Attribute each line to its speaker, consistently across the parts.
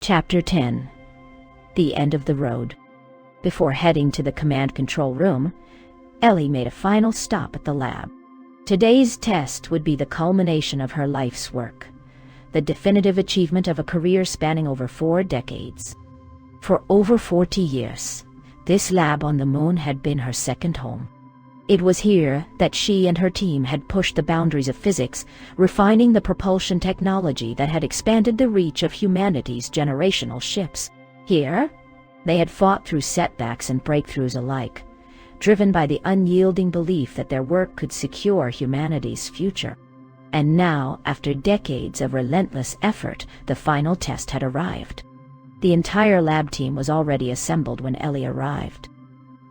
Speaker 1: Chapter 10. The End of the Road. Before heading to the command control room, Ellie made a final stop at the lab. Today's test would be the culmination of her life's work, the definitive achievement of a career spanning over 4 decades. For over 40 years, this lab on the moon had been her second home. It was here that she and her team had pushed the boundaries of physics, refining the propulsion technology that had expanded the reach of humanity's generational ships. Here, they had fought through setbacks and breakthroughs alike, driven by the unyielding belief that their work could secure humanity's future. And now, after decades of relentless effort, the final test had arrived. The entire lab team was already assembled when Ellie arrived.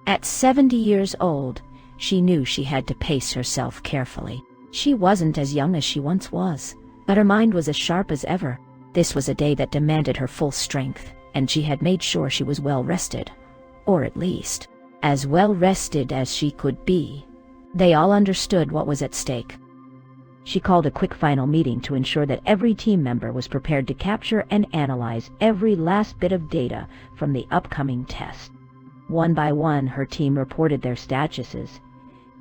Speaker 1: At 70 years old, she knew she had to pace herself carefully. She wasn't as young as she once was, but her mind was as sharp as ever. This was a day that demanded her full strength, and she had made sure she was well rested, or at least, as well rested as she could be. They all understood what was at stake. She called a quick final meeting to ensure that every team member was prepared to capture and analyze every last bit of data from the upcoming test. One by one, her team reported their statuses,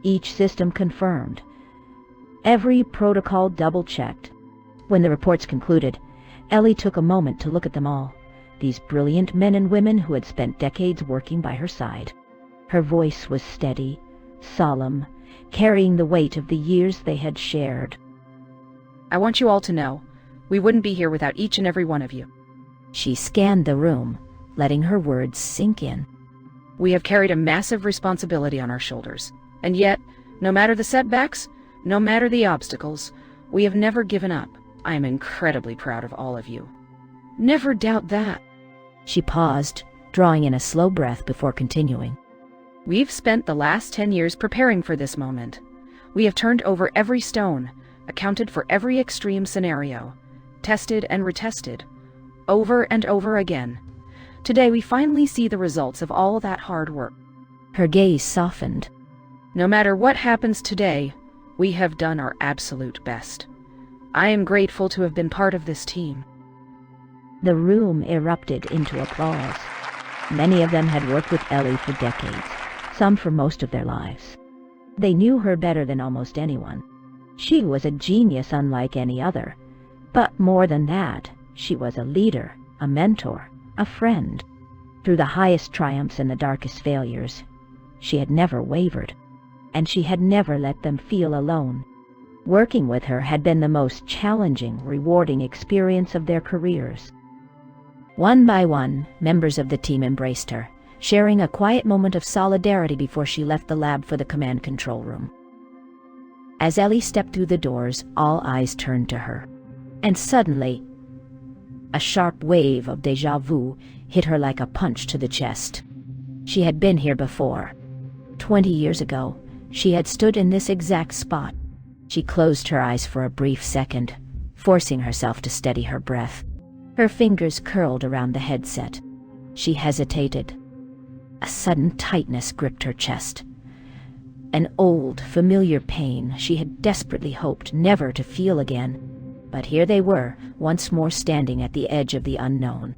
Speaker 1: each system confirmed, every protocol double-checked. When the reports concluded, Ellie took a moment to look at them all, these brilliant men and women who had spent decades working by her side. Her voice was steady, solemn, carrying the weight of the years they had shared.
Speaker 2: I want you all to know, we wouldn't be here without each and every one of you.
Speaker 1: She scanned the room, letting her words sink in.
Speaker 2: We have carried a massive responsibility on our shoulders, and yet, no matter the setbacks, no matter the obstacles, we have never given up. I am incredibly proud of all of you. Never doubt that.
Speaker 1: She paused, drawing in a slow breath before continuing.
Speaker 2: We've spent the last 10 years preparing for this moment. We have turned over every stone, accounted for every extreme scenario, tested and retested, over and over again. Today we finally see the results of all that hard work.
Speaker 1: Her gaze softened.
Speaker 2: No matter what happens today, we have done our absolute best. I am grateful to have been part of this team.
Speaker 1: The room erupted into applause. Many of them had worked with Ellie for decades, some for most of their lives. They knew her better than almost anyone. She was a genius unlike any other. But more than that, she was a leader, a mentor, a friend. Through the highest triumphs and the darkest failures, she had never wavered, and she had never let them feel alone. Working with her had been the most challenging, rewarding experience of their careers. One by one, members of the team embraced her, sharing a quiet moment of solidarity before she left the lab for the command control room. As Ellie stepped through the doors, all eyes turned to her. And suddenly, a sharp wave of déjà vu hit her like a punch to the chest. She had been here before. 20 years ago, she had stood in this exact spot. She closed her eyes for a brief second, forcing herself to steady her breath. Her fingers curled around the headset. She hesitated. A sudden tightness gripped her chest. An old, familiar pain she had desperately hoped never to feel again. But here they were, once more standing at the edge of the unknown.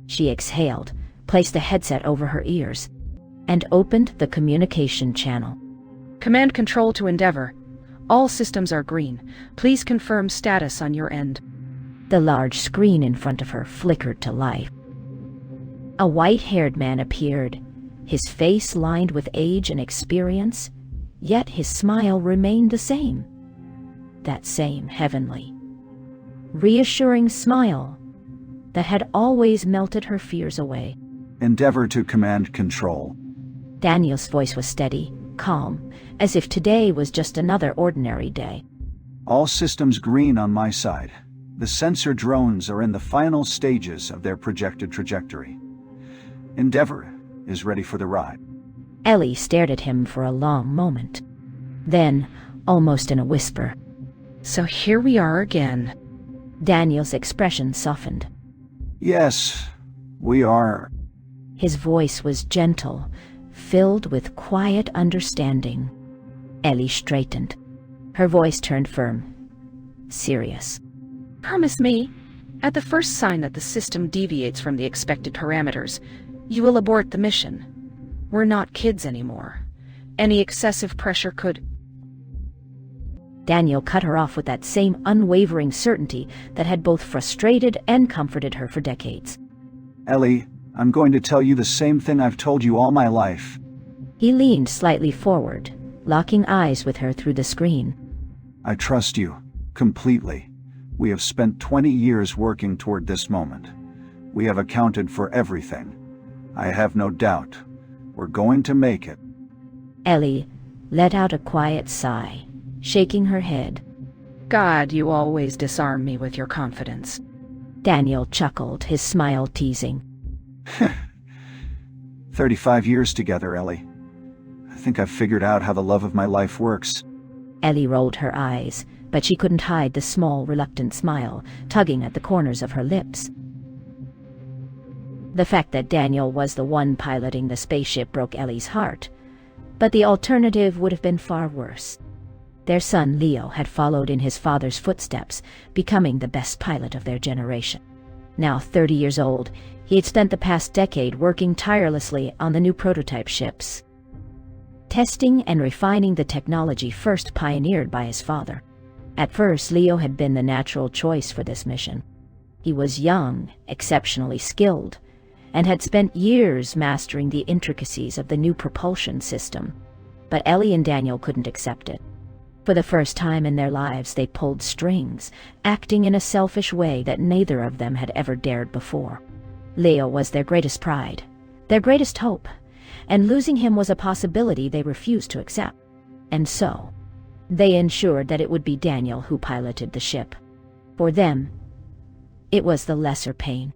Speaker 1: She exhaled, placed the headset over her ears, and opened the communication channel.
Speaker 2: Command control to Endeavor. All systems are green. Please confirm status on your end.
Speaker 1: The large screen in front of her flickered to life. A white-haired man appeared, his face lined with age and experience, yet his smile remained the same. That same heavenly, reassuring smile that had always melted her fears away.
Speaker 3: Endeavor to command control.
Speaker 1: Daniel's voice was steady, calm, as if today was just another ordinary day.
Speaker 3: All systems green on my side. The sensor drones are in the final stages of their projected trajectory. Endeavor is ready for the ride.
Speaker 1: Ellie stared at him for a long moment. Then, almost in a whisper,
Speaker 2: So here we are again.
Speaker 1: Daniel's expression softened.
Speaker 3: Yes, we are.
Speaker 1: His voice was gentle, filled with quiet understanding. Ellie straightened. Her voice turned firm, serious.
Speaker 2: Promise me, At the first sign that the system deviates from the expected parameters, you will abort the mission. We're not kids anymore. Any excessive pressure could...
Speaker 1: Daniel cut her off with that same unwavering certainty that had both frustrated and comforted her for decades.
Speaker 3: Ellie, I'm going to tell you the same thing I've told you all my life.
Speaker 1: He leaned slightly forward, locking eyes with her through the screen.
Speaker 3: I trust you, completely. We have spent 20 years working toward this moment. We have accounted for everything. I have no doubt. We're going to make it.
Speaker 1: Ellie let out a quiet sigh, shaking her head.
Speaker 2: God, you always disarm me with your confidence.
Speaker 1: Daniel chuckled, his smile teasing.
Speaker 3: 35 years together, Ellie. I think I've figured out how the love of my life works.
Speaker 1: Ellie rolled her eyes, but she couldn't hide the small, reluctant smile tugging at the corners of her lips. The fact that Daniel was the one piloting the spaceship broke Ellie's heart, but the alternative would have been far worse. Their son Leo had followed in his father's footsteps, becoming the best pilot of their generation. Now 30 years old, he had spent the past decade working tirelessly on the new prototype ships, testing and refining the technology first pioneered by his father. At first, Leo had been the natural choice for this mission. He was young, exceptionally skilled, and had spent years mastering the intricacies of the new propulsion system. But Ellie and Daniel couldn't accept it. For the first time in their lives, they pulled strings, acting in a selfish way that neither of them had ever dared before. Leo was their greatest pride, their greatest hope, and losing him was a possibility they refused to accept. And so, they ensured that it would be Daniel who piloted the ship. For them, it was the lesser pain.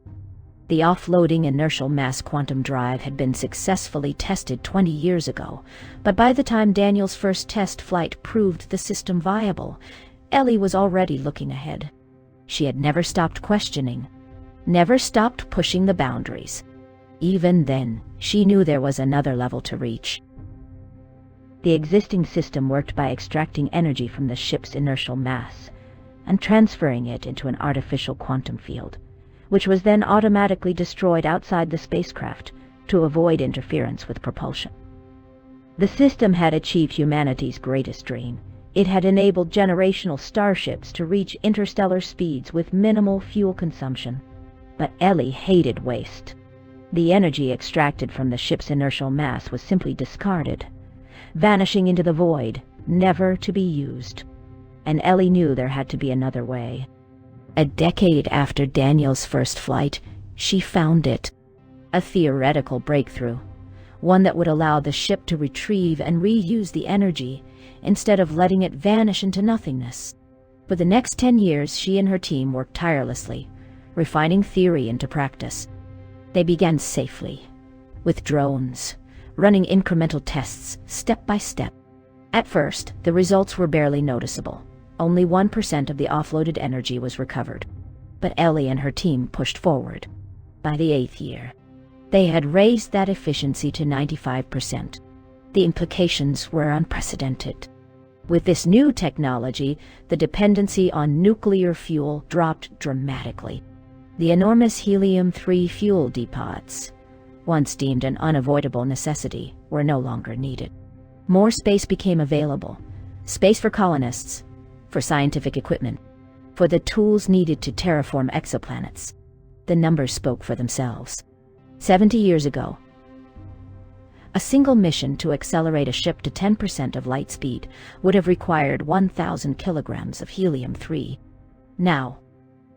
Speaker 1: The offloading inertial mass quantum drive had been successfully tested 20 years ago, but by the time Daniel's first test flight proved the system viable, Ellie was already looking ahead. She had never stopped questioning, never stopped pushing the boundaries. Even then, she knew there was another level to reach. The existing system worked by extracting energy from the ship's inertial mass and transferring it into an artificial quantum field, which was then automatically destroyed outside the spacecraft to avoid interference with propulsion. The system had achieved humanity's greatest dream. It had enabled generational starships to reach interstellar speeds with minimal fuel consumption. But Ellie hated waste. The energy extracted from the ship's inertial mass was simply discarded, vanishing into the void, never to be used. And Ellie knew there had to be another way. A decade after Daniel's first flight, she found it. A theoretical breakthrough, one that would allow the ship to retrieve and reuse the energy instead of letting it vanish into nothingness. For the next 10 years, she and her team worked tirelessly, refining theory into practice. They began safely, with drones, running incremental tests step by step. At first, the results were barely noticeable. Only 1% of the offloaded energy was recovered. But Ellie and her team pushed forward. By the 8th year, they had raised that efficiency to 95%. The implications were unprecedented. With this new technology, the dependency on nuclear fuel dropped dramatically. The enormous helium-3 fuel depots, once deemed an unavoidable necessity, were no longer needed. More space became available. Space for colonists, for scientific equipment, for the tools needed to terraform exoplanets. The numbers spoke for themselves. 70 years ago, a single mission to accelerate a ship to 10% of light speed would have required 1,000 kilograms of helium-3. Now,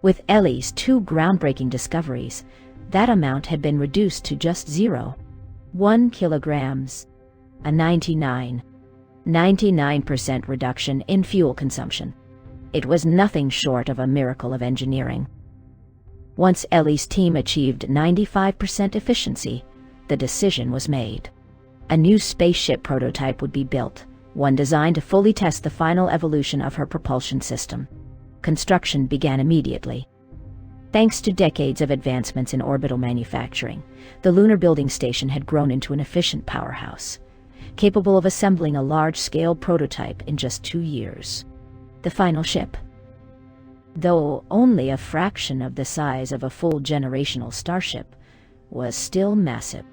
Speaker 1: with Ellie's 2 groundbreaking discoveries, that amount had been reduced to just 0.1 kilograms, a 99% reduction in fuel consumption. It was nothing short of a miracle of engineering. Once Ellie's team achieved 95% efficiency, the decision was made. A new spaceship prototype would be built, one designed to fully test the final evolution of her propulsion system. Construction began immediately. Thanks to decades of advancements in orbital manufacturing, the lunar building station had grown into an efficient powerhouse, capable of assembling a large-scale prototype in just 2 years. The final ship, though only a fraction of the size of a full generational starship, was still massive.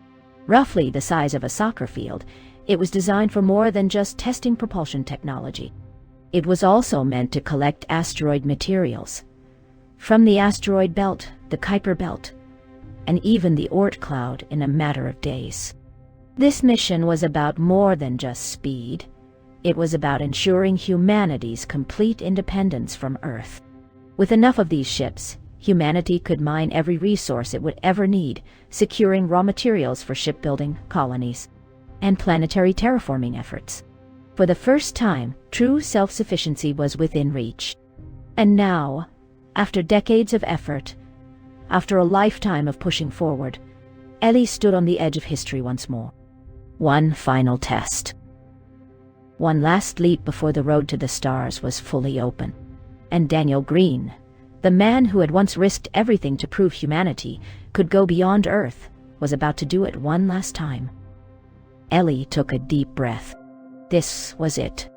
Speaker 1: Roughly the size of a soccer field, it was designed for more than just testing propulsion technology. It was also meant to collect asteroid materials from the asteroid belt, the Kuiper belt, and even the Oort cloud in a matter of days. This mission was about more than just speed. It was about ensuring humanity's complete independence from Earth. With enough of these ships, humanity could mine every resource it would ever need, securing raw materials for shipbuilding, colonies, and planetary terraforming efforts. For the first time, true self-sufficiency was within reach. And now, after decades of effort, after a lifetime of pushing forward, Ellie stood on the edge of history once more. One final test. One last leap before the road to the stars was fully open. And Daniel Green, the man who had once risked everything to prove humanity could go beyond Earth, was about to do it one last time. Ellie took a deep breath. This was it.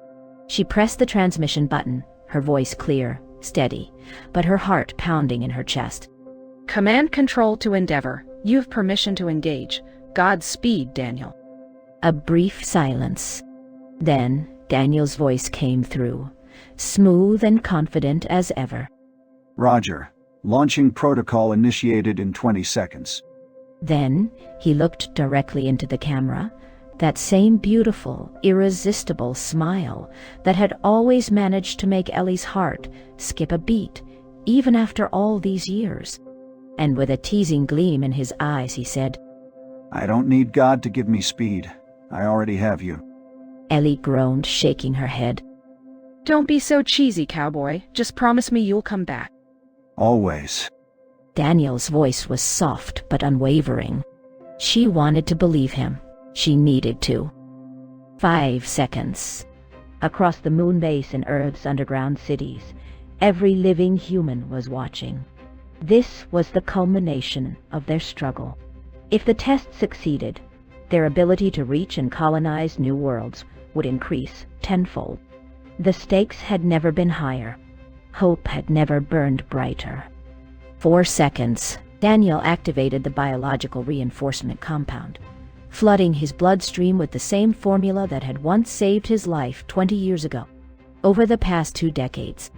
Speaker 1: She pressed the transmission button, her voice clear, steady, but her heart pounding in her chest.
Speaker 2: Command Control to Endeavor. You have permission to engage. Godspeed, Daniel.
Speaker 1: A brief silence. Then Daniel's voice came through, smooth and confident as ever.
Speaker 3: Roger. Launching protocol initiated in 20 seconds.
Speaker 1: Then he looked directly into the camera, that same beautiful, irresistible smile that had always managed to make Ellie's heart skip a beat, even after all these years. And with a teasing gleam in his eyes, he said,
Speaker 3: I don't need God to give me speed. I already have you.
Speaker 1: Ellie groaned, shaking her head.
Speaker 2: Don't be so cheesy, cowboy. Just promise me you'll come back.
Speaker 3: Always.
Speaker 1: Daniel's voice was soft but unwavering. She wanted to believe him. She needed to. 5 seconds. Across the moon base in Earth's underground cities, every living human was watching. This was the culmination of their struggle. If the test succeeded, their ability to reach and colonize new worlds would increase tenfold. The stakes had never been higher. Hope had never burned brighter. 4 seconds. Daniel activated the biological reinforcement compound, flooding his bloodstream with the same formula that had once saved his life 20 years ago. Over the past 2 decades,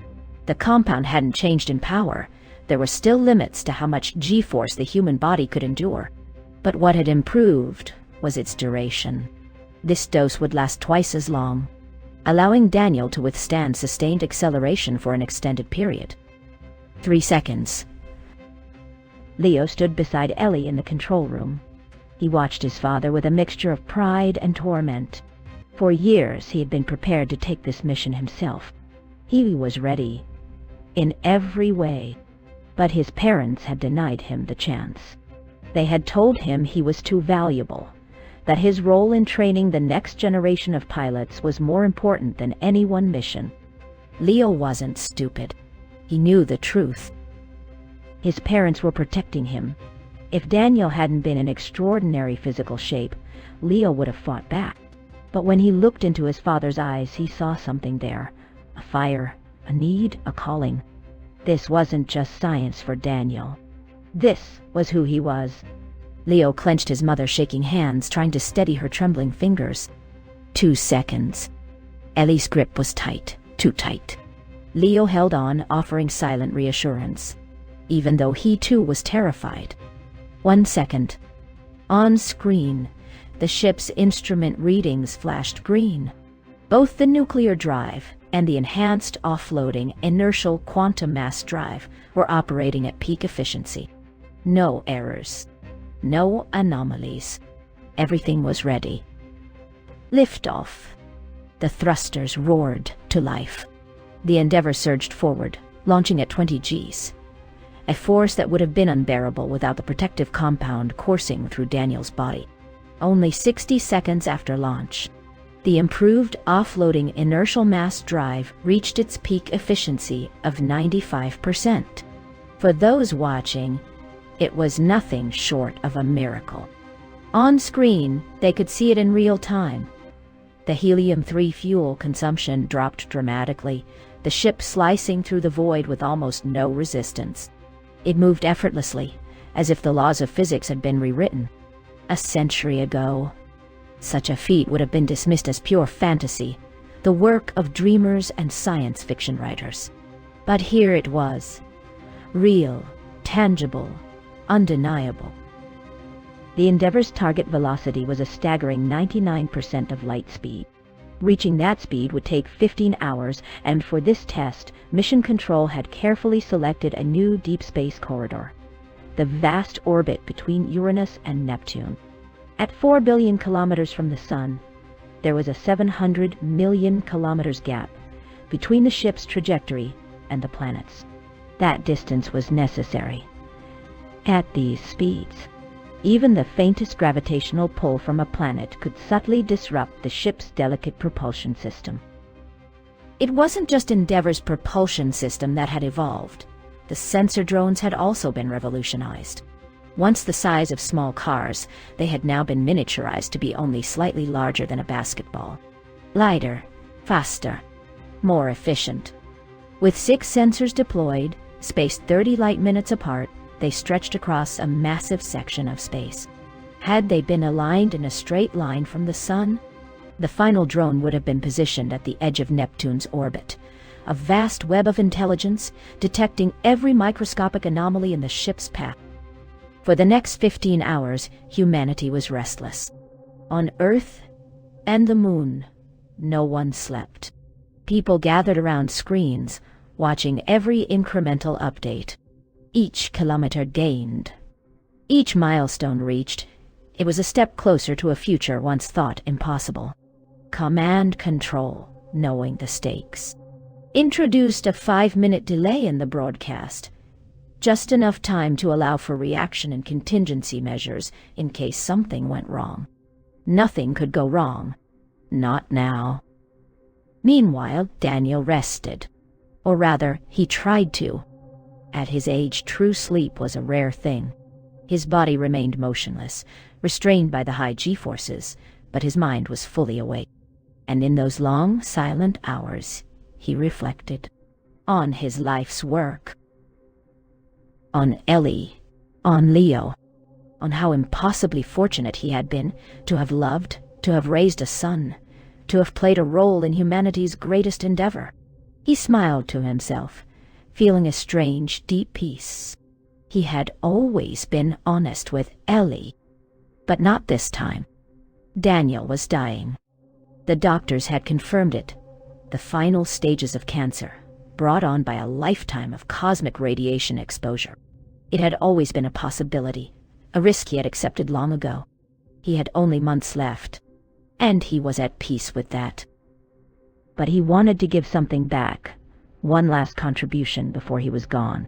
Speaker 1: the compound hadn't changed in power. There were still limits to how much G-force the human body could endure. But what had improved was its duration. This dose would last twice as long, allowing Daniel to withstand sustained acceleration for an extended period. 3 seconds. Leo stood beside Ellie in the control room. He watched his father with a mixture of pride and torment. For years he had been prepared to take this mission himself. He was ready, in every way, but his parents had denied him the chance. They had told him he was too valuable, that his role in training the next generation of pilots was more important than any one mission. Leo wasn't stupid. He knew the truth. His parents were protecting him. If Daniel hadn't been in extraordinary physical shape, Leo would have fought back. But when he looked into his father's eyes, he saw something there. A fire, a need, a calling. This wasn't just science for Daniel. This was who he was. Leo clenched his mother, shaking hands, trying to steady her trembling fingers. 2 seconds. Ellie's grip was tight, too tight. Leo held on, offering silent reassurance, even though he too was terrified. 1 second. On screen, the ship's instrument readings flashed green. Both the nuclear drive and the enhanced offloading inertial quantum mass drive were operating at peak efficiency. No errors. No anomalies. Everything was ready. Liftoff. The thrusters roared to life. The Endeavour surged forward, launching at 20 Gs. A force that would have been unbearable without the protective compound coursing through Daniel's body. Only 60 seconds after launch, the improved offloading inertial mass drive reached its peak efficiency of 95%. For those watching, it was nothing short of a miracle. On screen, they could see it in real time. The helium-3 fuel consumption dropped dramatically, the ship slicing through the void with almost no resistance. It moved effortlessly, as if the laws of physics had been rewritten. A century ago, such a feat would have been dismissed as pure fantasy, the work of dreamers and science fiction writers. But here it was, real, tangible, undeniable. The Endeavour's target velocity was a staggering 99% of light speed. Reaching that speed would take 15 hours, and for this test, Mission Control had carefully selected a new deep space corridor, the vast orbit between Uranus and Neptune. At 4 billion kilometers from the Sun, there was a 700 million kilometers gap between the ship's trajectory and the planets. That distance was necessary. At these speeds, even the faintest gravitational pull from a planet could subtly disrupt the ship's delicate propulsion system. It wasn't just Endeavour's propulsion system that had evolved. The sensor drones had also been revolutionized. Once the size of small cars, they had now been miniaturized to be only slightly larger than a basketball. Lighter, faster, more efficient. With 6 sensors deployed, spaced 30 light-minutes apart, they stretched across a massive section of space. Had they been aligned in a straight line from the Sun, the final drone would have been positioned at the edge of Neptune's orbit, a vast web of intelligence detecting every microscopic anomaly in the ship's path. For the next 15 hours, humanity was restless. On Earth and the Moon, no one slept. People gathered around screens, watching every incremental update. Each kilometer gained. Each milestone reached, it was a step closer to a future once thought impossible. Command Control, knowing the stakes, introduced a 5-minute delay in the broadcast, just enough time to allow for reaction and contingency measures in case something went wrong. Nothing could go wrong. Not now. Meanwhile, Daniel rested. Or rather, he tried to. At his age, true sleep was a rare thing. His body remained motionless, restrained by the high G-forces, but his mind was fully awake. And in those long, silent hours, he reflected on his life's work. On Ellie, on Leo, on how impossibly fortunate he had been to have loved, to have raised a son, to have played a role in humanity's greatest endeavor. He smiled to himself, feeling a strange, deep peace. He had always been honest with Ellie, but not this time. Daniel was dying. The doctors had confirmed it. The final stages of cancer, brought on by a lifetime of cosmic radiation exposure. It had always been a possibility, a risk he had accepted long ago. He had only months left, and he was at peace with that. But he wanted to give something back, one last contribution before he was gone.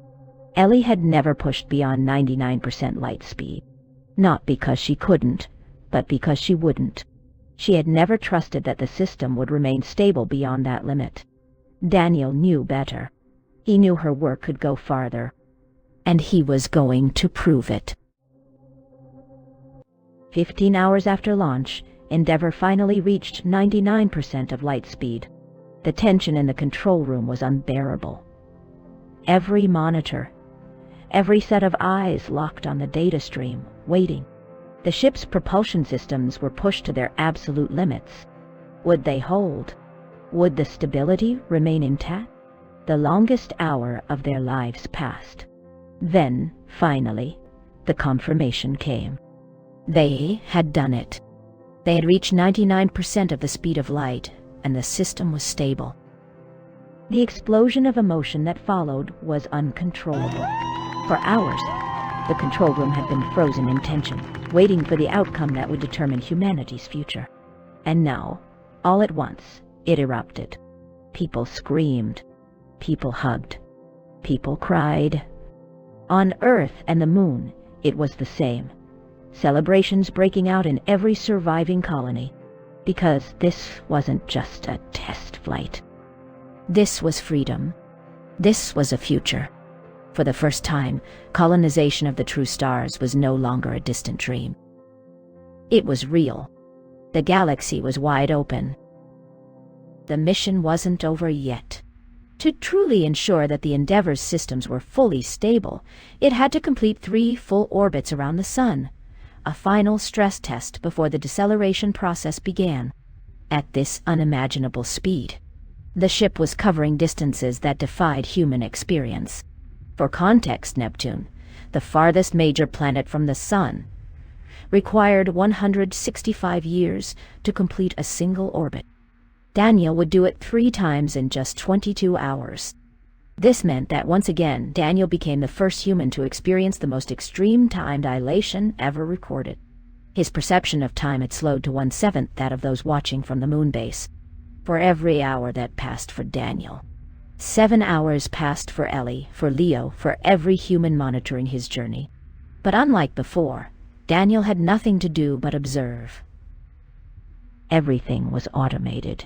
Speaker 1: Ellie had never pushed beyond 99% light speed. Not because she couldn't, but because she wouldn't. She had never trusted that the system would remain stable beyond that limit. Daniel knew better. He knew her work could go farther. And he was going to prove it. 15 hours after launch, Endeavour finally reached 99% of light speed. The tension in the control room was unbearable. Every monitor, every set of eyes locked on the data stream, waiting. The ship's propulsion systems were pushed to their absolute limits. Would they hold? Would the stability remain intact? The longest hour of their lives passed. Then, finally, the confirmation came. They had done it. They had reached 99% of the speed of light, and the system was stable. The explosion of emotion that followed was uncontrollable. For hours, the control room had been frozen in tension, waiting for the outcome that would determine humanity's future. And now, all at once, it erupted. People screamed. People hugged. People cried. On Earth and the Moon, it was the same. Celebrations breaking out in every surviving colony. Because this wasn't just a test flight. This was freedom. This was a future. For the first time, colonization of the true stars was no longer a distant dream. It was real. The galaxy was wide open. The mission wasn't over yet. To truly ensure that the Endeavor's systems were fully stable, it had to complete 3 full orbits around the Sun, a final stress test before the deceleration process began. At this unimaginable speed, the ship was covering distances that defied human experience. For context, Neptune, the farthest major planet from the Sun, required 165 years to complete a single orbit. Daniel would do it 3 times in just 22 hours. This meant that once again, Daniel became the first human to experience the most extreme time dilation ever recorded. His perception of time had slowed to 1/7 that of those watching from the moon base. For every hour that passed for Daniel, 7 hours passed for Ellie, for Leo, for every human monitoring his journey. But unlike before, Daniel had nothing to do but observe. Everything was automated,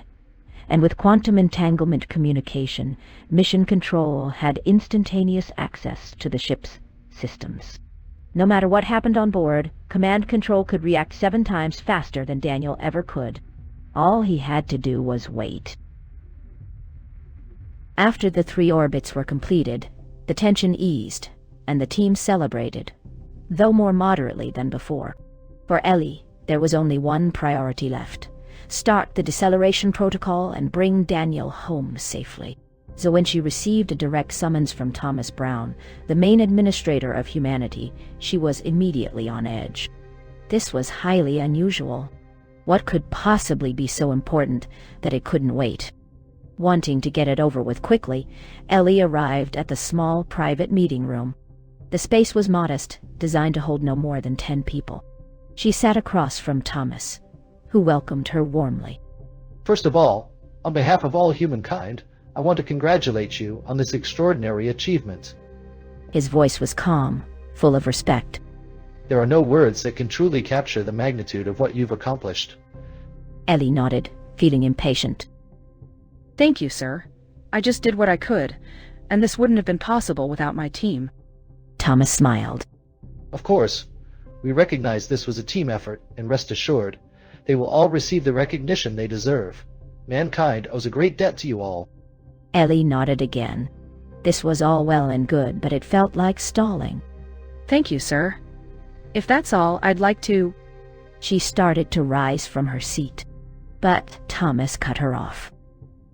Speaker 1: and with quantum entanglement communication, Mission Control had instantaneous access to the ship's systems. No matter what happened on board, Command Control could react 7 times faster than Daniel ever could. All he had to do was wait. After the 3 orbits were completed, the tension eased, and the team celebrated, though more moderately than before. For Ellie, there was only one priority left: start the deceleration protocol and bring Daniel home safely. So when she received a direct summons from Thomas Brown, the main administrator of humanity, she was immediately on edge. This was highly unusual. What could possibly be so important that it couldn't wait? Wanting to get it over with quickly, Ellie arrived at the small private meeting room. The space was modest, designed to hold no more than 10 people. She sat across from Thomas, who welcomed her warmly.
Speaker 4: First of all, on behalf of all humankind, I want to congratulate you on this extraordinary achievement.
Speaker 1: His voice was calm, full of respect.
Speaker 4: There are no words that can truly capture the magnitude of what you've accomplished.
Speaker 1: Ellie nodded, feeling impatient.
Speaker 2: Thank you, sir. I just did what I could, and this wouldn't have been possible without my team.
Speaker 1: Thomas smiled.
Speaker 4: Of course, we recognize this was a team effort, and rest assured, they will all receive the recognition they deserve. Mankind owes a great debt to you all.
Speaker 1: Ellie nodded again. This was all well and good, but it felt like stalling.
Speaker 2: Thank you, sir. If that's all, I'd like to...
Speaker 1: She started to rise from her seat, but Thomas cut her off.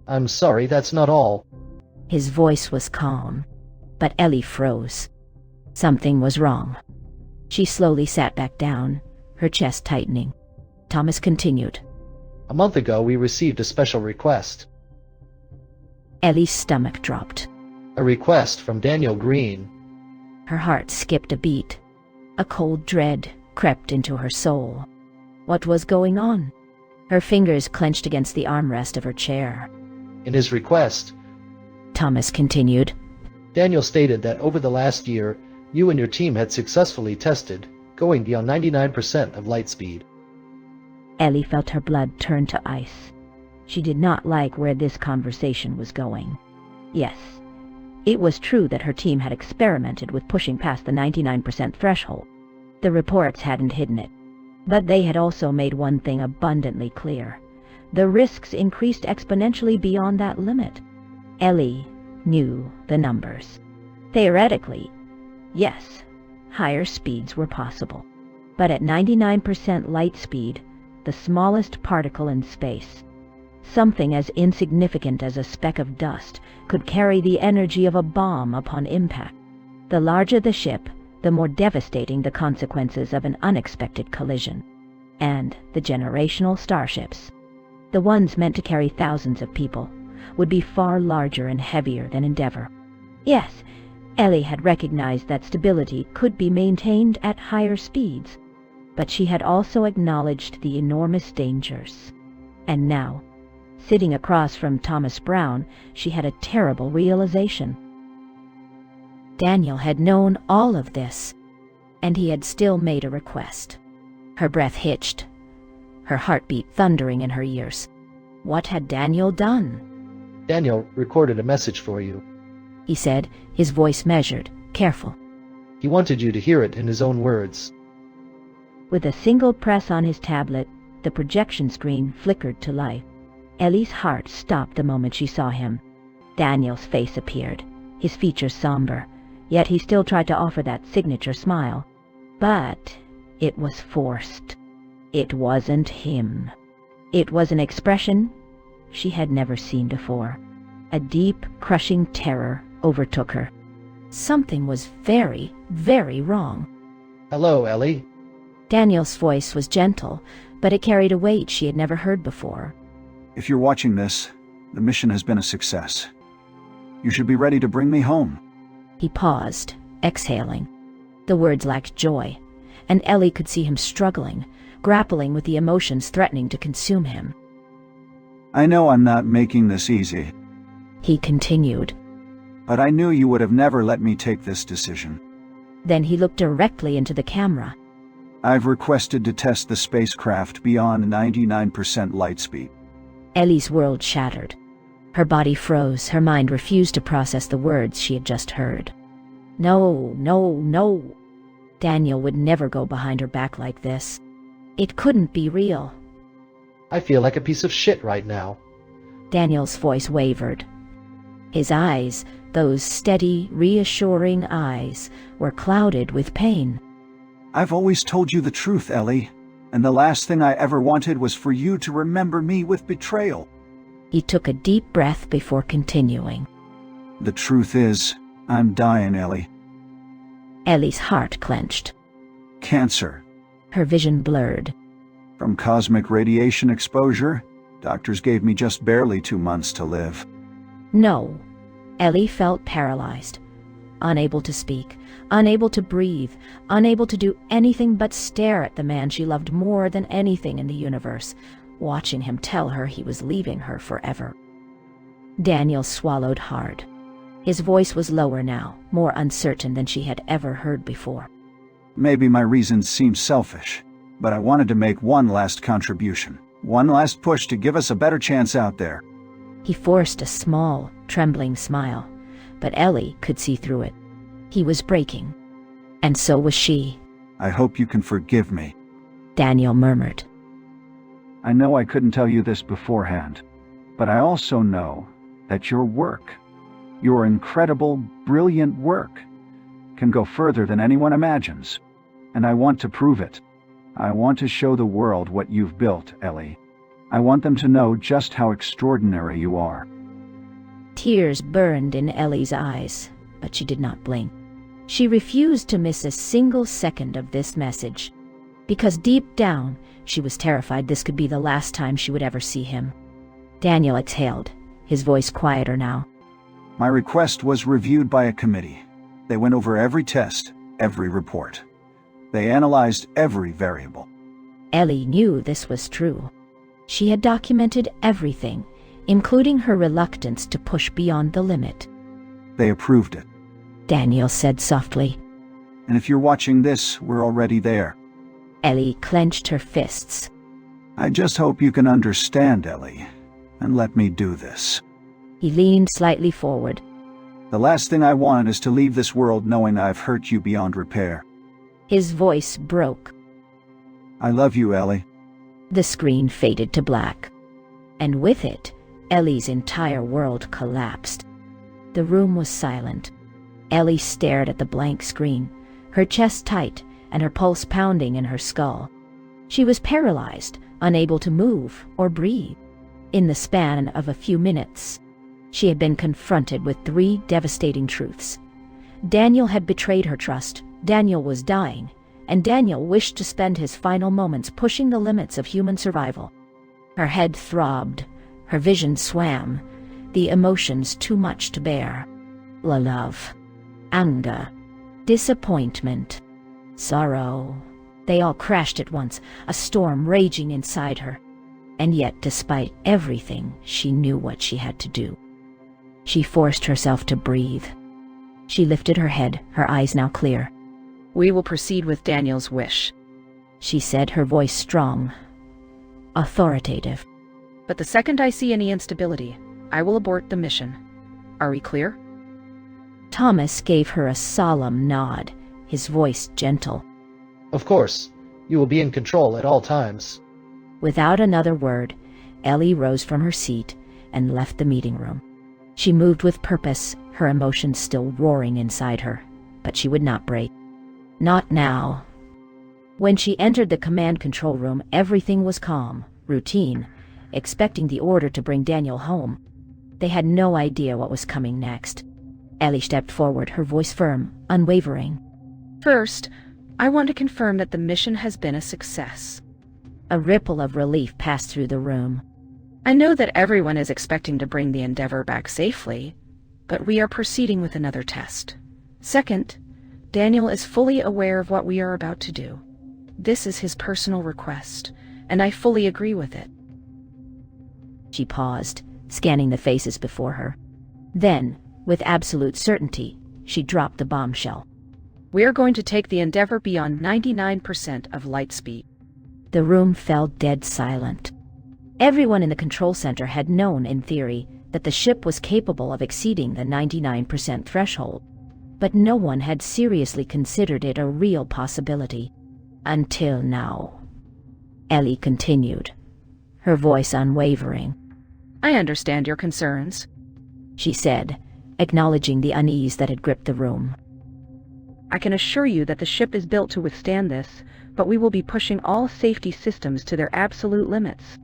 Speaker 4: I'm sorry, that's not all.
Speaker 1: His voice was calm, but Ellie froze. Something was wrong. She slowly sat back down, her chest tightening. Thomas continued.
Speaker 4: A month ago, we received a special request.
Speaker 1: Ellie's stomach dropped.
Speaker 4: A request from Daniel Green.
Speaker 1: Her heart skipped a beat. A cold dread crept into her soul. What was going on? Her fingers clenched against the armrest of her chair.
Speaker 4: In his request,
Speaker 1: Thomas continued,
Speaker 4: Daniel stated that over the last year, you and your team had successfully tested, going beyond 99% of light speed.
Speaker 1: Ellie felt her blood turn to ice. She did not like where this conversation was going. Yes, it was true that her team had experimented with pushing past the 99% threshold. The reports hadn't hidden it. But they had also made one thing abundantly clear. The risks increased exponentially beyond that limit. Ellie knew the numbers. Theoretically, yes, higher speeds were possible. But at 99% light speed, the smallest particle in space, something as insignificant as a speck of dust, could carry the energy of a bomb upon impact. The larger the ship, the more devastating the consequences of an unexpected collision. And the generational starships, the ones meant to carry thousands of people, would be far larger and heavier than Endeavor. Yes, Ellie had recognized that stability could be maintained at higher speeds, but she had also acknowledged the enormous dangers. And now, sitting across from Thomas Brown, she had a terrible realization. Daniel had known all of this, and he had still made a request. Her breath hitched, her heartbeat thundering in her ears. What had Daniel done?
Speaker 4: Daniel recorded a message for you.
Speaker 1: He said, his voice measured, careful.
Speaker 4: He wanted you to hear it in his own words.
Speaker 1: With a single press on his tablet, the projection screen flickered to life. Ellie's heart stopped the moment she saw him. Daniel's face appeared, his features somber, yet he still tried to offer that signature smile. But it was forced. It wasn't him. It was an expression she had never seen before. A deep, crushing terror overtook her. Something was very, very wrong.
Speaker 4: Hello, Ellie.
Speaker 1: Daniel's voice was gentle, but it carried a weight she had never heard before.
Speaker 3: If you're watching this, the mission has been a success. You should be ready to bring me home.
Speaker 1: He paused, exhaling. The words lacked joy, and Ellie could see him struggling, grappling with the emotions threatening to consume him.
Speaker 3: I know I'm not making this easy,
Speaker 1: He continued.
Speaker 3: but I knew you would have never let me take this decision.
Speaker 1: Then he looked directly into the camera.
Speaker 3: I've requested to test the spacecraft beyond 99% light speed.
Speaker 1: Ellie's world shattered. Her body froze, her mind refused to process the words she had just heard. No, no, no. Daniel would never go behind her back like this. It couldn't be real.
Speaker 4: I feel like a piece of shit right now.
Speaker 1: Daniel's voice wavered. His eyes, those steady, reassuring eyes, were clouded with pain.
Speaker 3: I've always told you the truth, Ellie, and the last thing I ever wanted was for you to remember me with betrayal.
Speaker 1: He took a deep breath before continuing.
Speaker 3: The truth is, I'm dying, Ellie.
Speaker 1: Ellie's heart clenched.
Speaker 3: Cancer.
Speaker 1: Her vision blurred.
Speaker 3: From cosmic radiation exposure, doctors gave me just barely 2 months to live.
Speaker 1: No. Ellie felt paralyzed, unable to speak, unable to breathe, unable to do anything but stare at the man she loved more than anything in the universe, watching him tell her he was leaving her forever. Daniel swallowed hard. His voice was lower now, more uncertain than she had ever heard before.
Speaker 3: Maybe my reasons seem selfish, but I wanted to make one last contribution, one last push to give us a better chance out there.
Speaker 1: He forced a small, trembling smile, but Ellie could see through it. He was breaking, and so was she.
Speaker 3: I hope you can forgive me.
Speaker 1: Daniel murmured.
Speaker 3: I know I couldn't tell you this beforehand, but I also know that your work, your incredible, brilliant work, can go further than anyone imagines, and I want to prove it. I want to show the world what you've built, Ellie. I want them to know just how extraordinary you are.
Speaker 1: Tears burned in Ellie's eyes, but she did not blink. She refused to miss a single second of this message, because deep down she was terrified this could be the last time she would ever see him. Daniel exhaled, his voice quieter now.
Speaker 3: My request was reviewed by a committee. They went over every test, every report. They analyzed every variable.
Speaker 1: Ellie knew this was true. She had documented everything, including her reluctance to push beyond the limit.
Speaker 3: They approved it.
Speaker 1: Daniel said softly.
Speaker 3: And if you're watching this, we're already there.
Speaker 1: Ellie clenched her fists.
Speaker 3: I just hope you can understand, Ellie, and let me do this.
Speaker 1: He leaned slightly forward.
Speaker 3: The last thing I want is to leave this world knowing I've hurt you beyond repair.
Speaker 1: His voice broke.
Speaker 3: I love you, Ellie.
Speaker 1: The screen faded to black, and with it, Ellie's entire world collapsed. The room was silent. Ellie stared at the blank screen, her chest tight and her pulse pounding in her skull. She was paralyzed, unable to move or breathe. In the span of a few minutes, she had been confronted with 3 devastating truths. Daniel had betrayed her trust, Daniel was dying, and Daniel wished to spend his final moments pushing the limits of human survival. Her head throbbed, her vision swam, the emotions too much to bear. Love, anger, disappointment, sorrow. They all crashed at once, a storm raging inside her. And yet, despite everything, she knew what she had to do. She forced herself to breathe. She lifted her head, her eyes now clear.
Speaker 2: We will proceed with Daniel's wish.
Speaker 1: She said, her voice strong, authoritative.
Speaker 2: But the second I see any instability, I will abort the mission. Are we clear?
Speaker 1: Thomas gave her a solemn nod, his voice gentle.
Speaker 4: Of course. You will be in control at all times.
Speaker 1: Without another word, Ellie rose from her seat and left the meeting room. She moved with purpose, her emotions still roaring inside her, but she would not break. Not now. When she entered the command control room, everything was calm, routine, expecting the order to bring Daniel home. They had no idea what was coming next. Ellie stepped forward, her voice firm, unwavering.
Speaker 2: First, I want to confirm that the mission has been a success.
Speaker 1: A ripple of relief passed through the room.
Speaker 2: I know that everyone is expecting to bring the Endeavor back safely, but we are proceeding with another test. Second, Daniel is fully aware of what we are about to do. This is his personal request, and I fully agree with it.
Speaker 1: She paused, scanning the faces before her. Then, with absolute certainty, she dropped the bombshell.
Speaker 2: We are going to take the Endeavor beyond 99% of light speed.
Speaker 1: The room fell dead silent. Everyone in the control center had known, in theory, that the ship was capable of exceeding the 99% threshold, but no one had seriously considered it a real possibility. Until now. Ellie continued, her voice unwavering.
Speaker 2: I understand your concerns,
Speaker 1: she said, acknowledging the unease that had gripped the room.
Speaker 2: I can assure you that the ship is built to withstand this, but we will be pushing all safety systems to their absolute limits.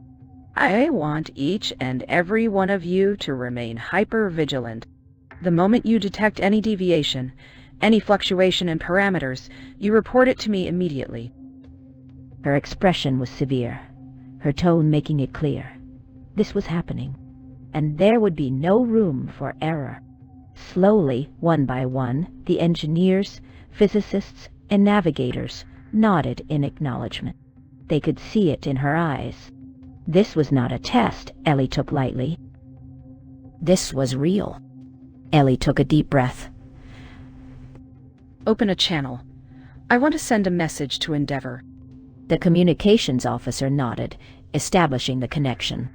Speaker 2: I want each and every one of you to remain hyper-vigilant. The moment you detect any deviation, any fluctuation in parameters, you report it to me immediately.
Speaker 1: Her expression was severe, her tone making it clear. This was happening, and there would be no room for error. Slowly, one by one, the engineers, physicists, and navigators nodded in acknowledgement. They could see it in her eyes. This was not a test, Ellie took lightly. This was real. Ellie took a deep breath.
Speaker 2: Open a channel. I want to send a message to Endeavor.
Speaker 1: The communications officer nodded, establishing the connection.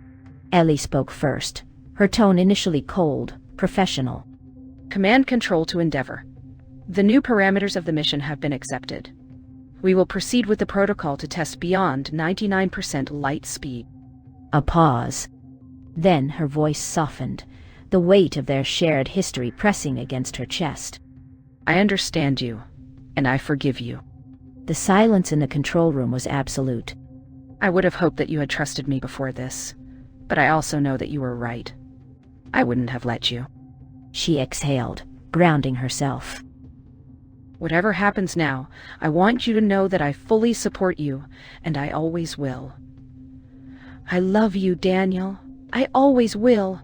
Speaker 1: Ellie spoke first, her tone initially cold, professional.
Speaker 2: Command control to Endeavor. The new parameters of the mission have been accepted. We will proceed with the protocol to test beyond 99% light speed.
Speaker 1: A pause. Then her voice softened, the weight of their shared history pressing against her chest.
Speaker 2: I understand you, and I forgive you.
Speaker 1: The silence in the control room was absolute.
Speaker 2: I would have hoped that you had trusted me before this, but I also know that you were right. I wouldn't have let you.
Speaker 1: She exhaled, grounding herself.
Speaker 2: Whatever happens now, I want you to know that I fully support you, and I always will. I love you, Daniel. I always will.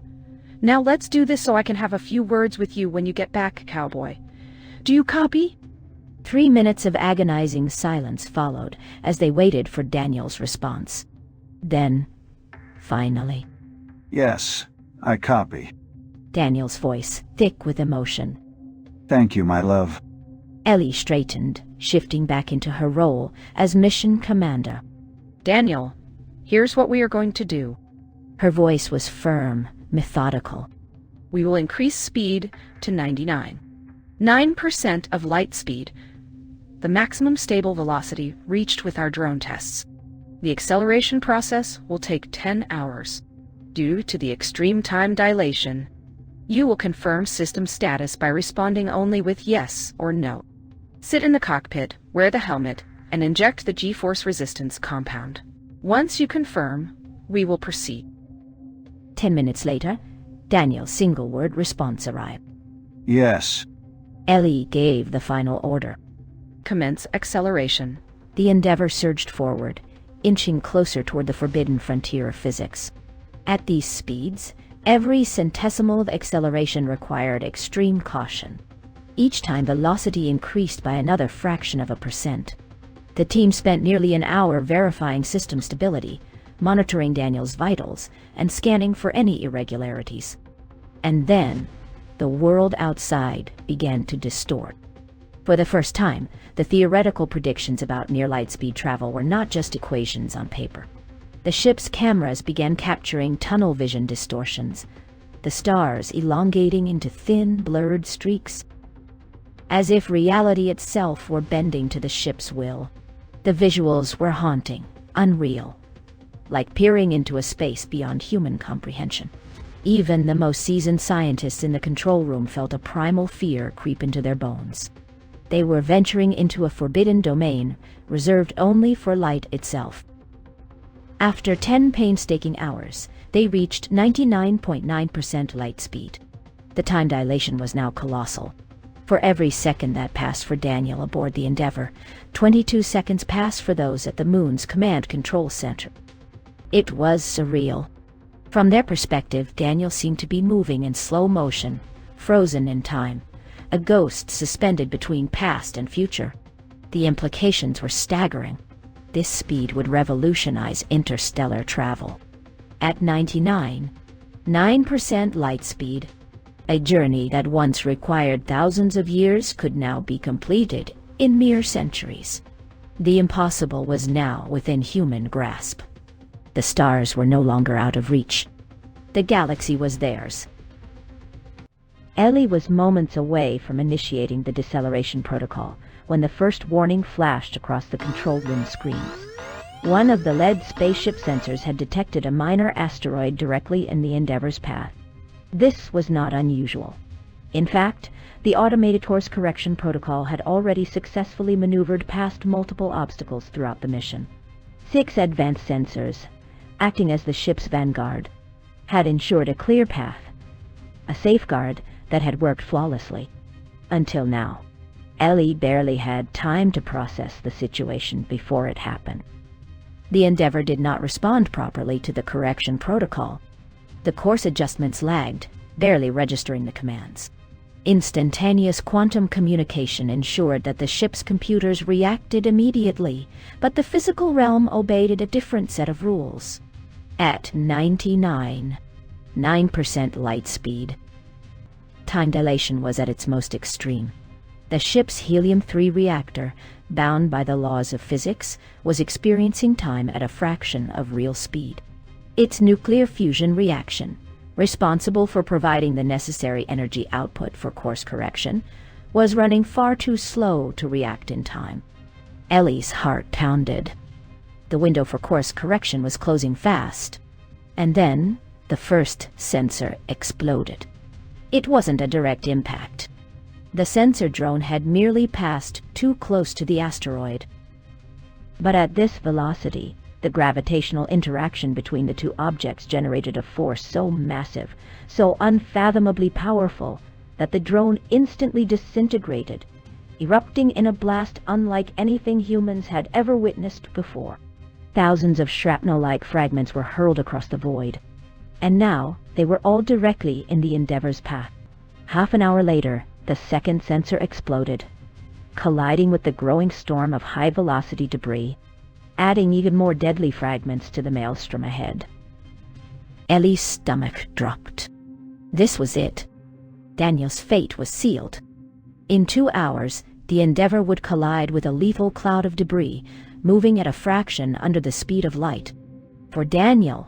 Speaker 2: Now let's do this so I can have a few words with you when you get back, cowboy. Do you copy?
Speaker 1: 3 minutes of agonizing silence followed as they waited for Daniel's response. Then, finally.
Speaker 3: Yes, I copy.
Speaker 1: Daniel's voice, thick with emotion.
Speaker 3: Thank you, my love.
Speaker 1: Ellie straightened, shifting back into her role as mission commander.
Speaker 2: Daniel, here's what we are going to do.
Speaker 1: Her voice was firm, methodical.
Speaker 2: We will increase speed to 99% of light speed, the maximum stable velocity reached with our drone tests. The acceleration process will take 10 hours. Due to the extreme time dilation, you will confirm system status by responding only with yes or no. Sit in the cockpit, wear the helmet, and inject the G-force resistance compound. Once you confirm, we will proceed.
Speaker 1: 10 minutes later, Daniel's single-word response arrived.
Speaker 3: Yes.
Speaker 1: Ellie gave the final order.
Speaker 2: Commence acceleration.
Speaker 1: The Endeavor surged forward, inching closer toward the forbidden frontier of physics. At these speeds, every centesimal of acceleration required extreme caution. Each time velocity increased by another fraction of a percent. The team spent nearly an hour verifying system stability, monitoring Daniel's vitals, and scanning for any irregularities. And then, the world outside began to distort. For the first time, the theoretical predictions about near-light speed travel were not just equations on paper. The ship's cameras began capturing tunnel vision distortions, the stars elongating into thin, blurred streaks, as if reality itself were bending to the ship's will. The visuals were haunting, unreal, like peering into a space beyond human comprehension. Even the most seasoned scientists in the control room felt a primal fear creep into their bones. They were venturing into a forbidden domain, reserved only for light itself. After 10 painstaking hours, they reached 99.9% light speed. The time dilation was now colossal. For every second that passed for Daniel aboard the Endeavour, 22 seconds passed for those at the Moon's command control center. It was surreal. From their perspective, Daniel seemed to be moving in slow motion, frozen in time, a ghost suspended between past and future. The implications were staggering. This speed would revolutionize interstellar travel. At 99.9% light speed, a journey that once required thousands of years could now be completed in mere centuries. The impossible was now within human grasp. The stars were no longer out of reach. The galaxy was theirs.
Speaker 5: Ellie was moments away from initiating the deceleration protocol when the first warning flashed across the control room screens. One of the lead spaceship sensors had detected a minor asteroid directly in the Endeavour's path. This was not unusual. In fact, the automated course correction protocol had already successfully maneuvered past multiple obstacles throughout the mission. 6 advanced sensors, acting as the ship's vanguard, had ensured a clear path, a safeguard that had worked flawlessly. Until now, Ellie barely had time to process the situation before it happened.
Speaker 1: The Endeavour did not respond properly to the correction protocol. The course adjustments lagged, barely registering the commands. Instantaneous quantum communication ensured that the ship's computers reacted immediately, but the physical realm obeyed a different set of rules. At 99.9% light speed, time dilation was at its most extreme. The ship's helium-3 reactor, bound by the laws of physics, was experiencing time at a fraction of real speed. Its nuclear fusion reaction, responsible for providing the necessary energy output for course correction, was running far too slow to react in time. Ellie's heart pounded. The window for course correction was closing fast. And then, the first sensor exploded. It wasn't a direct impact. The sensor drone had merely passed too close to the asteroid.
Speaker 5: But at this velocity, the gravitational interaction between the two objects generated a force so massive, so unfathomably powerful, that the drone instantly disintegrated, erupting in a blast unlike anything humans had ever witnessed before. Thousands of shrapnel-like fragments were hurled across the void, and now they were all directly in the Endeavour's path. Half an hour later, the second sensor exploded, colliding with the growing storm of high-velocity debris, adding even more deadly fragments to the maelstrom ahead.
Speaker 1: Ellie's stomach dropped. This was it. Daniel's fate was sealed. In 2 hours, the Endeavour would collide with a lethal cloud of debris, moving at a fraction under the speed of light. For Daniel,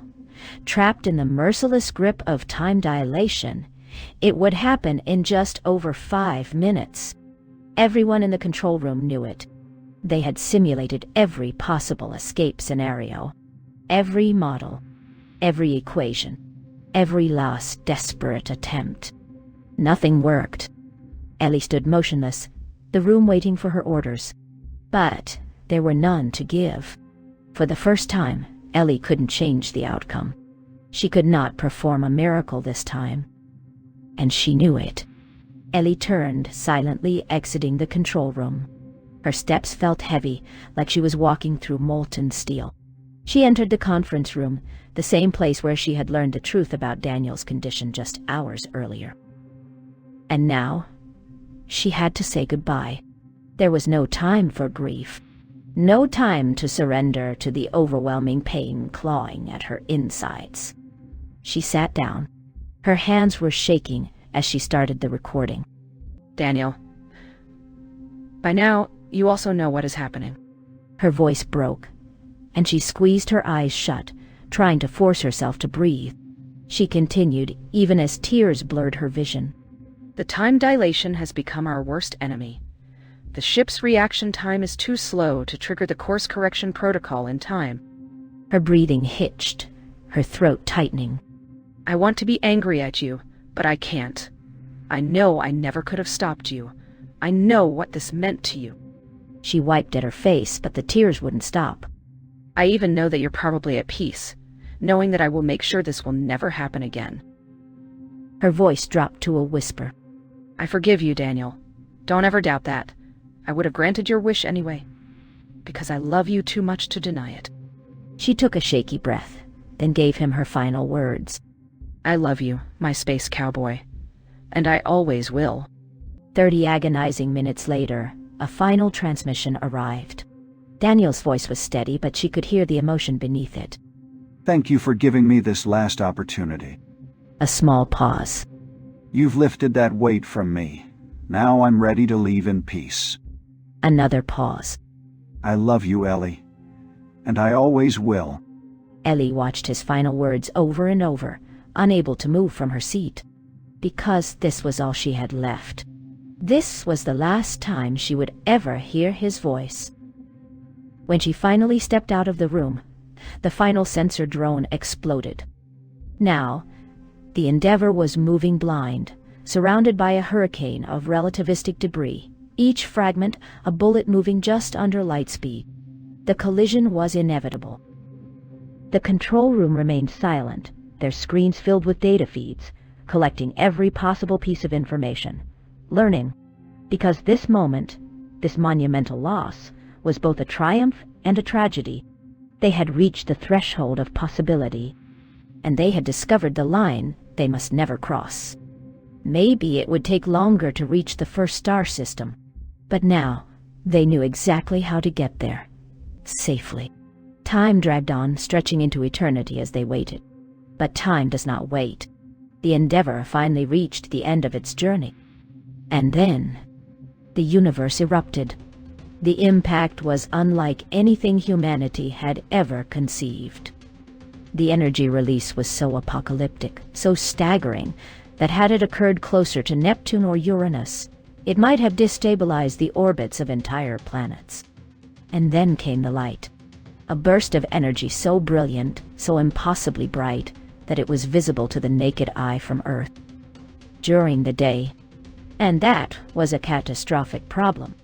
Speaker 1: trapped in the merciless grip of time dilation, it would happen in just over 5 minutes. Everyone in the control room knew it. They had simulated every possible escape scenario, every model, every equation, every last desperate attempt. Nothing worked. Ellie stood motionless, the room waiting for her orders. But there were none to give. For the first time, Ellie couldn't change the outcome. She could not perform a miracle this time. And she knew it. Ellie turned, silently exiting the control room. Her steps felt heavy, like she was walking through molten steel. She entered the conference room, the same place where she had learned the truth about Daniel's condition just hours earlier. And now, she had to say goodbye. There was no time for grief. No time to surrender to the overwhelming pain clawing at her insides. She sat down. Her hands were shaking as she started the recording.
Speaker 2: Daniel, by now, you also know what is happening.
Speaker 1: Her voice broke, and she squeezed her eyes shut, trying to force herself to breathe. She continued, even as tears blurred her vision.
Speaker 2: The time dilation has become our worst enemy. The ship's reaction time is too slow to trigger the course correction protocol in time.
Speaker 1: Her breathing hitched, her throat tightening.
Speaker 2: I want to be angry at you, but I can't. I know I never could have stopped you. I know what this meant to you.
Speaker 1: She wiped at her face, but the tears wouldn't stop.
Speaker 2: I even know that you're probably at peace, knowing that I will make sure this will never happen again.
Speaker 1: Her voice dropped to a whisper.
Speaker 2: I forgive you, Daniel. Don't ever doubt that. I would have granted your wish anyway, because I love you too much to deny it.
Speaker 1: She took a shaky breath, then gave him her final words.
Speaker 2: I love you, my space cowboy, and I always will.
Speaker 1: 30 agonizing minutes later, a final transmission arrived. Daniel's voice was steady, but she could hear the emotion beneath it.
Speaker 3: Thank you for giving me this last opportunity.
Speaker 1: A small pause.
Speaker 3: You've lifted that weight from me. Now I'm ready to leave in peace.
Speaker 1: Another pause.
Speaker 3: I love you, Ellie. And I always will.
Speaker 1: Ellie watched his final words over and over, unable to move from her seat. Because this was all she had left. This was the last time she would ever hear his voice. When she finally stepped out of the room, the final sensor drone exploded. Now, the Endeavour was moving blind, surrounded by a hurricane of relativistic debris, each fragment a bullet moving just under light speed. The collision was inevitable.
Speaker 5: The control room remained silent, their screens filled with data feeds, collecting every possible piece of information, learning, because this moment, this monumental loss, was both a triumph and a tragedy. They had reached the threshold of possibility,
Speaker 1: and they had discovered the line they must never cross. Maybe it would take longer to reach the first star system, but now they knew exactly how to get there, safely. Time dragged on, stretching into eternity as they waited. But time does not wait. The Endeavour finally reached the end of its journey. And then, the universe erupted. The impact was unlike anything humanity had ever conceived. The energy release was so apocalyptic, so staggering, that had it occurred closer to Neptune or Uranus, it might have destabilized the orbits of entire planets. And then came the light. A burst of energy so brilliant, so impossibly bright, that it was visible to the naked eye from Earth. During the day. And that was a catastrophic problem.